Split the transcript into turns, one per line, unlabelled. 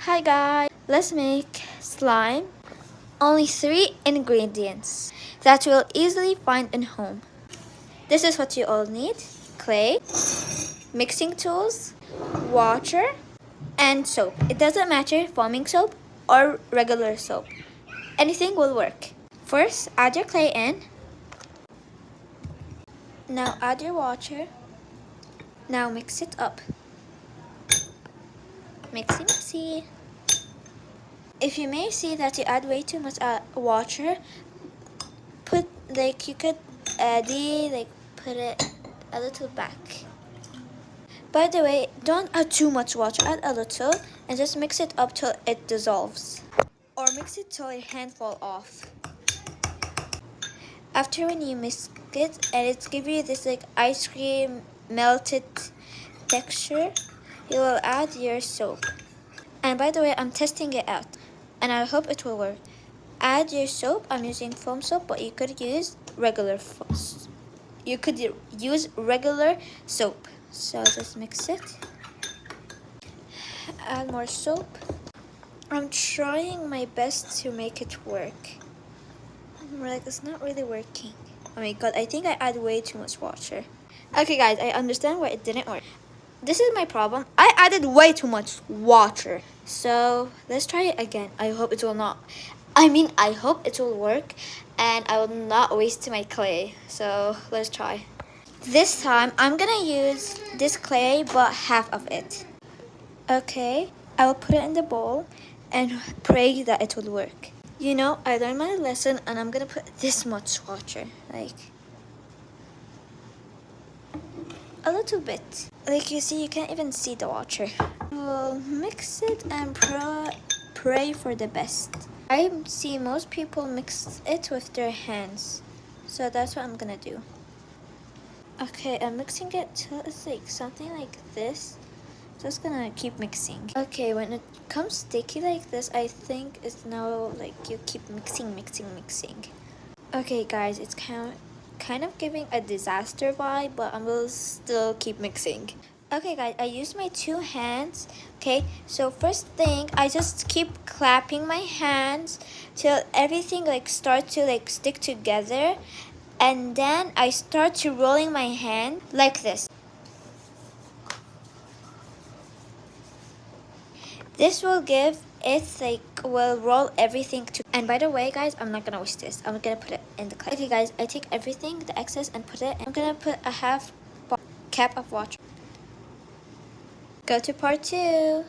Hi guys, let's make slime. Only 3 ingredients that you'll easily find in home. This is what you all need: clay, mixing tools, water, and soap. It doesn't matter, foaming soap or regular soap. Anything will work. First, add your clay in. Now add your water. Now mix it up. Mixy mixy. If you may see that you add way too much water, you could put it a little back. By the way, don't add too much water, add a little and just mix it up till it dissolves. Or mix it till your hand fall off. After when you mix it and it's give you this ice cream melted texture, you will add your soap. And by the way, I'm testing it out and I hope it will work. Add your soap. I'm using foam soap, but you could use regular soap. So just mix it. Add more soap. I'm trying my best to make it work. It's not really working. Oh my god, I think I add way too much water. Okay guys, I understand why it didn't work. This is my problem. I added way too much water. So let's try it again. I hope it will work and I will not waste my clay. So let's try. This time I'm gonna use this clay but half of it. Okay, I will put it in the bowl and pray that it will work. You know, I learned my lesson and I'm gonna put this much water, a little bit. You see, you can't even see the water. We'll mix it and pray for the best. I see most people mix it with their hands, so that's what I'm gonna do. Okay, I'm mixing it till it's something like this. Just gonna keep mixing. Okay, when it comes sticky like this, I think it's now you keep mixing. Okay guys, it's kind of giving a disaster vibe, but I will still keep mixing. Okay guys, I used my 2 hands. Okay, so first thing, I just keep clapping my hands till everything start to stick together, and then I start to rolling my hand like this. This will give it will roll everything to. And by the way guys, I'm not gonna waste this. I'm gonna put it in the clay. Okay guys, I take everything, the excess, and put it. I'm gonna put a half cap of water. Go to part 2.